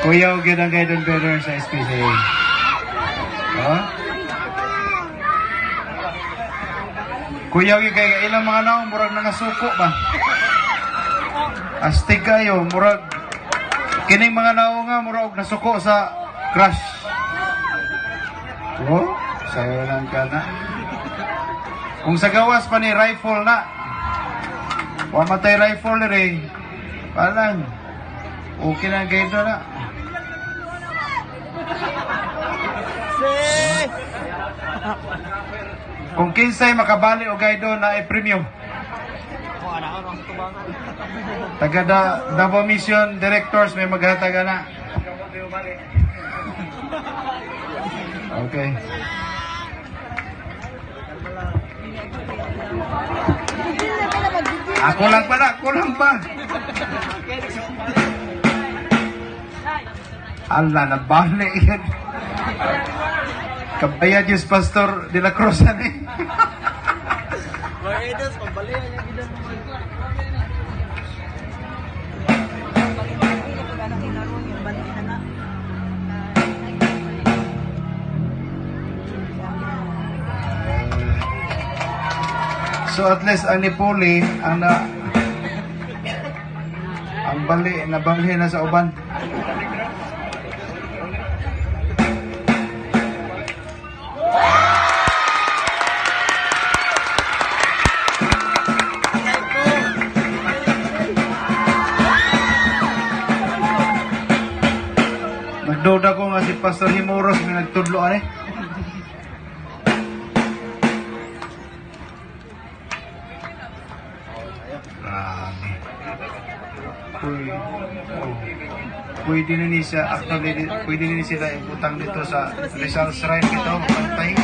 Kuya, huwag yun ang guidance bearer sa SPCA. Ha? Kuya, huwag kayo ilang mga naong murag nangasuko ba? Astig kayo, murag kining mga naong nga murag nasuko sa crush. Oh, sayo lang ka na. Kung sa gawas pa ni rifle na, wamatay rifle rin, palang, okay na guide na. Kung kinsay makabali o guide na i-premium. Taga Davao Mission Directors may maghataga na. Okay. Ako lang pa. Allah, nabali yan. Kabaya Diyos Pastor de la Cruz yan eh. So at least ang nipuli, ang bali, nabanghi na sa uban. Nagduda ko nga si Pastor Himuros may nagtudloan eh. Grabe. Pwede na ni siya, actually, pwede na ni sila ibutang dito sa Rizal Shrine ito, pantay.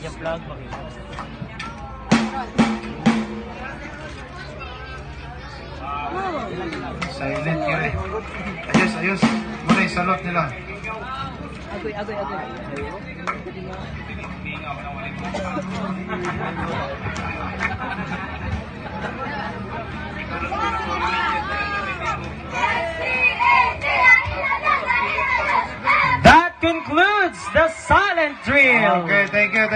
Yung vlog makita. Silent yun eh. Ayos. Muna yung salot nila. Agoy. That concludes the silent drill. Okay, thank you.